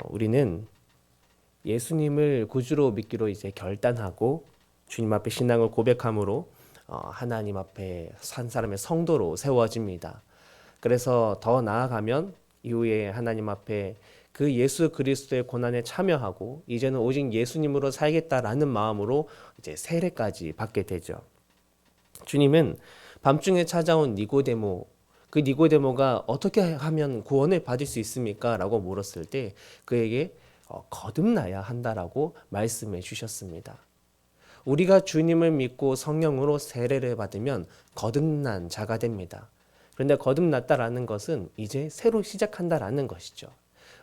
우리는 예수님을 구주로 믿기로 이제 결단하고 주님 앞에 신앙을 고백함으로 하나님 앞에 한 사람의 성도로 세워집니다. 그래서 더 나아가면 이후에 하나님 앞에 그 예수 그리스도의 고난에 참여하고 이제는 오직 예수님으로 살겠다라는 마음으로 이제 세례까지 받게 되죠. 주님은 밤중에 찾아온 니고데모, 그 니고데모가 어떻게 하면 구원을 받을 수 있습니까? 라고 물었을 때 그에게 거듭나야 한다라고 말씀해 주셨습니다. 우리가 주님을 믿고 성령으로 세례를 받으면 거듭난 자가 됩니다. 그런데 거듭났다라는 것은 이제 새로 시작한다라는 것이죠.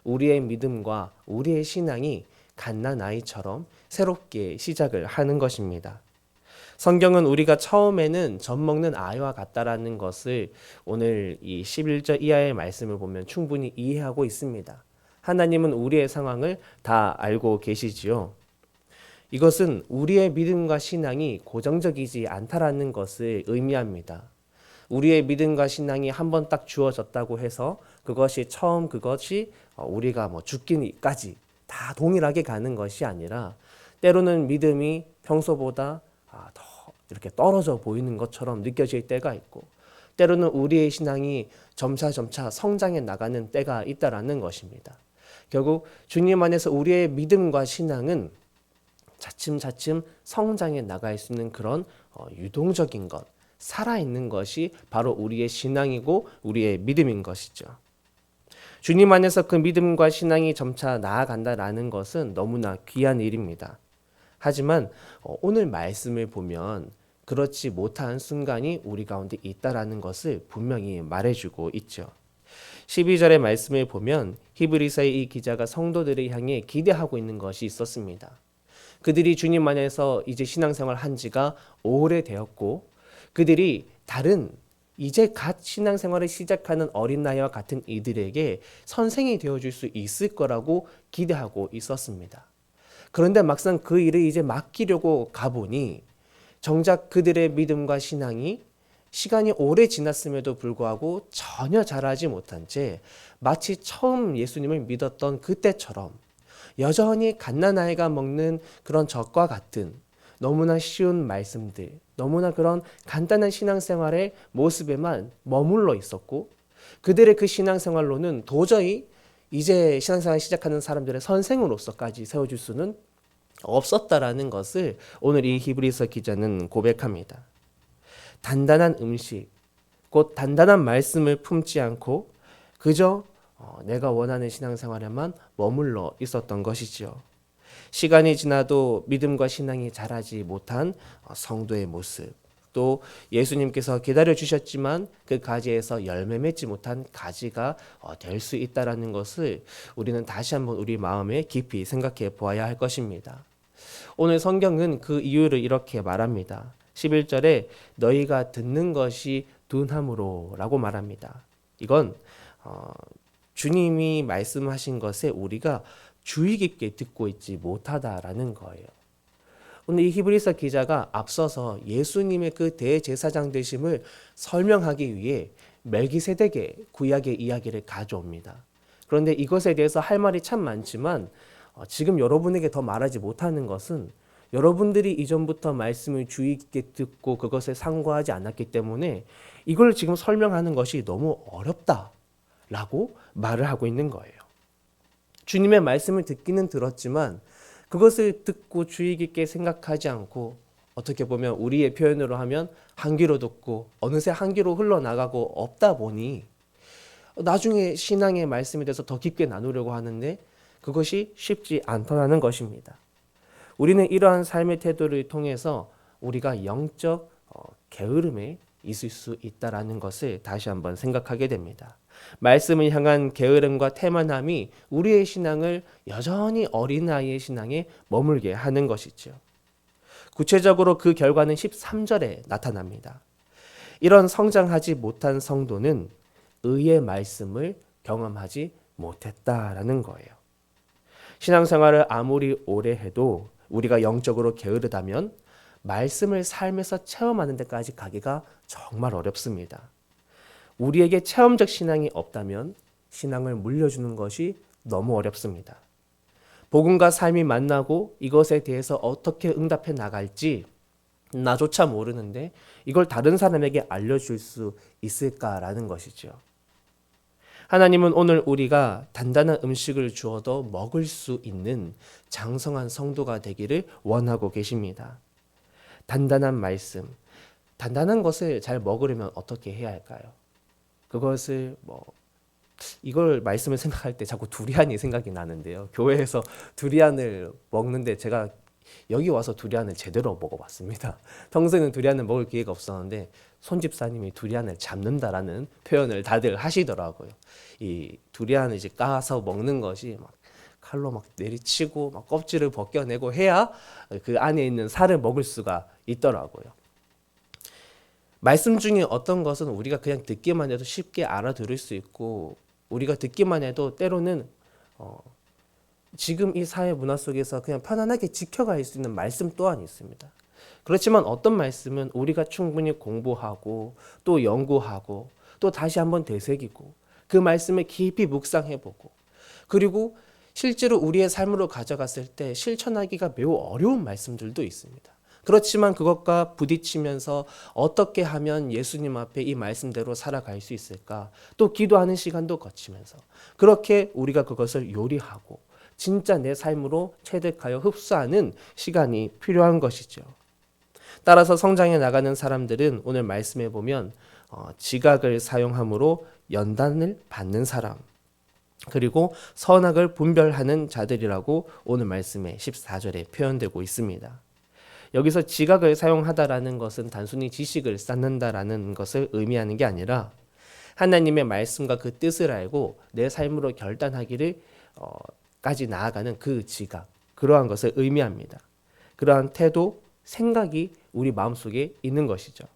우리의 믿음과 우리의 신앙이 갓난 아이처럼 새롭게 시작을 하는 것입니다. 성경은 우리가 처음에는 젖 먹는 아이와 같다라는 것을 오늘 이 11절 이하의 말씀을 보면 충분히 이해하고 있습니다. 하나님은 우리의 상황을 다 알고 계시지요. 이것은 우리의 믿음과 신앙이 고정적이지 않다라는 것을 의미합니다. 우리의 믿음과 신앙이 한번 딱 주어졌다고 해서 그것이 우리가 죽기까지 다 동일하게 가는 것이 아니라 때로는 믿음이 평소보다 더 이렇게 떨어져 보이는 것처럼 느껴질 때가 있고 때로는 우리의 신앙이 점차 성장해 나가는 때가 있다라는 것입니다. 결국 주님 안에서 우리의 믿음과 신앙은 차츰 성장해 나갈 수 있는 그런 유동적인 것, 살아있는 것이 바로 우리의 신앙이고 우리의 믿음인 것이죠. 주님 안에서 그 믿음과 신앙이 점차 나아간다라는 것은 너무나 귀한 일입니다. 하지만 오늘 말씀을 보면 그렇지 못한 순간이 우리 가운데 있다라는 것을 분명히 말해주고 있죠. 12절의 말씀을 보면 히브리서의 이 기자가 성도들을 향해 기대하고 있는 것이 있었습니다. 그들이 주님 안에서 이제 신앙생활 한 지가 오래되었고 그들이 다른 이제 갓 신앙생활을 시작하는 어린 나이와 같은 이들에게 선생이 되어줄 수 있을 거라고 기대하고 있었습니다. 그런데 막상 그 일을 이제 맡기려고 가보니 정작 그들의 믿음과 신앙이 시간이 오래 지났음에도 불구하고 전혀 자라지 못한 채 마치 처음 예수님을 믿었던 그때처럼 여전히 갓난아이가 먹는 그런 젖과 같은 너무나 쉬운 말씀들, 너무나 그런 간단한 신앙생활의 모습에만 머물러 있었고 그들의 그 신앙생활로는 도저히 이제 신앙생활 시작하는 사람들의 선생으로서까지 세워줄 수는 없었다라는 것을 오늘 이 히브리서 기자는 고백합니다. 단단한 음식, 곧 단단한 말씀을 품지 않고 그저 내가 원하는 신앙생활에만 머물러 있었던 것이지요. 시간이 지나도 믿음과 신앙이 자라지 못한 성도의 모습, 또 예수님께서 기다려 주셨지만 그 가지에서 열매 맺지 못한 가지가 될 수 있다라는 것을 우리는 다시 한번 우리 마음에 깊이 생각해 보아야 할 것입니다. 오늘 성경은 그 이유를 이렇게 말합니다. 11절에 너희가 듣는 것이 둔함으로 라고 말합니다. 이건 주님이 말씀하신 것에 우리가 주의 깊게 듣고 있지 못하다라는 거예요. 오늘 이 히브리서 기자가 앞서서 예수님의 그 대제사장 되심을 설명하기 위해 멜기세덱의 구약의 이야기를 가져옵니다. 그런데 이것에 대해서 할 말이 참 많지만 지금 여러분에게 더 말하지 못하는 것은 여러분들이 이전부터 말씀을 주의 깊게 듣고 그것에 상고하지 않았기 때문에 이걸 지금 설명하는 것이 너무 어렵다라고 말을 하고 있는 거예요. 주님의 말씀을 듣기는 들었지만 그것을 듣고 주의 깊게 생각하지 않고 어떻게 보면 우리의 표현으로 하면 한 귀로 듣고 어느새 한 귀로 흘러나가고 없다 보니 나중에 신앙의 말씀에 대해서 더 깊게 나누려고 하는데 그것이 쉽지 않다는 것입니다. 우리는 이러한 삶의 태도를 통해서 우리가 영적 게으름에 있을 수 있다는 것을 다시 한번 생각하게 됩니다. 말씀을 향한 게으름과 태만함이 우리의 신앙을 여전히 어린아이의 신앙에 머물게 하는 것이죠. 구체적으로 그 결과는 13절에 나타납니다. 이런 성장하지 못한 성도는 의의 말씀을 경험하지 못했다라는 거예요. 신앙생활을 아무리 오래 해도 우리가 영적으로 게으르다면 말씀을 삶에서 체험하는 데까지 가기가 정말 어렵습니다. 우리에게 체험적 신앙이 없다면 신앙을 물려주는 것이 너무 어렵습니다. 복음과 삶이 만나고 이것에 대해서 어떻게 응답해 나갈지 나조차 모르는데 이걸 다른 사람에게 알려줄 수 있을까라는 것이죠. 하나님은 오늘 우리가 단단한 음식을 주어도 먹을 수 있는 장성한 성도가 되기를 원하고 계십니다. 단단한 말씀, 단단한 것을 잘 먹으려면 어떻게 해야 할까요? 그것을 이걸 말씀을 생각할 때 자꾸 두리안이 생각이 나는데요. 교회에서 두리안을 먹는데 제가 여기 와서 두리안을 제대로 먹어봤습니다. 평소에는 두리안을 먹을 기회가 없었는데 손집사님이 두리안을 잡는다라는 표현을 다들 하시더라고요. 이 두리안을 이제 까서 먹는 것이 막 칼로 막 내리치고 막 껍질을 벗겨내고 해야 그 안에 있는 살을 먹을 수가 있더라고요. 말씀 중에 어떤 것은 우리가 그냥 듣기만 해도 쉽게 알아들을 수 있고 우리가 듣기만 해도 때로는 지금 이 사회 문화 속에서 그냥 편안하게 지켜갈 수 있는 말씀 또한 있습니다. 그렇지만 어떤 말씀은 우리가 충분히 공부하고 또 연구하고 또 다시 한번 되새기고 그 말씀을 깊이 묵상해보고 그리고 실제로 우리의 삶으로 가져갔을 때 실천하기가 매우 어려운 말씀들도 있습니다. 그렇지만 그것과 부딪히면서 어떻게 하면 예수님 앞에 이 말씀대로 살아갈 수 있을까? 또 기도하는 시간도 거치면서 그렇게 우리가 그것을 요리하고 진짜 내 삶으로 체득하여 흡수하는 시간이 필요한 것이죠. 따라서 성장해 나가는 사람들은 오늘 말씀해 보면 지각을 사용함으로 연단을 받는 사람 그리고 선악을 분별하는 자들이라고 오늘 말씀에 14절에 표현되고 있습니다. 여기서 지각을 사용하다라는 것은 단순히 지식을 쌓는다라는 것을 의미하는 게 아니라 하나님의 말씀과 그 뜻을 알고 내 삶으로 결단하기를 까지 나아가는 그 지각, 그러한 것을 의미합니다. 그러한 태도, 생각이 우리 마음속에 있는 것이죠.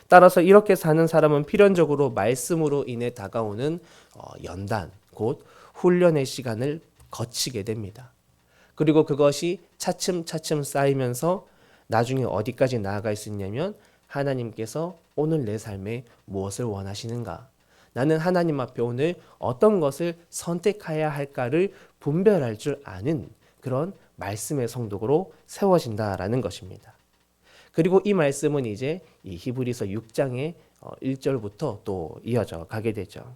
따라서 이렇게 사는 사람은 필연적으로 말씀으로 인해 다가오는 연단, 곧 훈련의 시간을 거치게 됩니다. 그리고 그것이 차츰차츰 쌓이면서 나중에 어디까지 나아갈 수 있냐면 하나님께서 오늘 내 삶에 무엇을 원하시는가? 나는 하나님 앞에 오늘 어떤 것을 선택해야 할까를 분별할 줄 아는 그런 말씀의 성도로 세워진다라는 것입니다. 그리고 이 말씀은 이제 이 히브리서 6장의 1절부터 또 이어져 가게 되죠.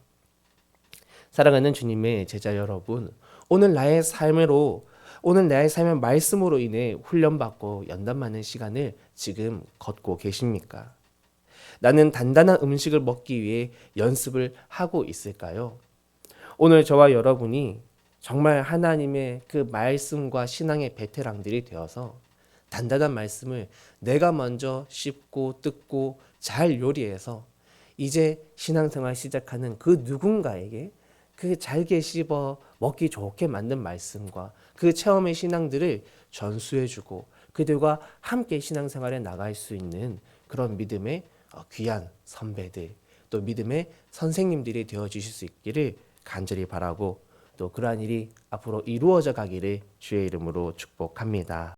사랑하는 주님의 제자 여러분, 오늘 나의 삶의 말씀으로 인해 훈련받고 연단받는 시간을 지금 걷고 계십니까? 나는 단단한 음식을 먹기 위해 연습을 하고 있을까요? 오늘 저와 여러분이 정말 하나님의 그 말씀과 신앙의 베테랑들이 되어서 단단한 말씀을 내가 먼저 씹고 뜯고 잘 요리해서 이제 신앙생활 시작하는 그 누군가에게 그 잘게 씹어 먹기 좋게 만든 말씀과 그 체험의 신앙들을 전수해주고 그들과 함께 신앙생활에 나갈 수 있는 그런 믿음의 귀한 선배들 또 믿음의 선생님들이 되어주실 수 있기를 간절히 바라고 또 그러한 일이 앞으로 이루어져 가기를 주의 이름으로 축복합니다.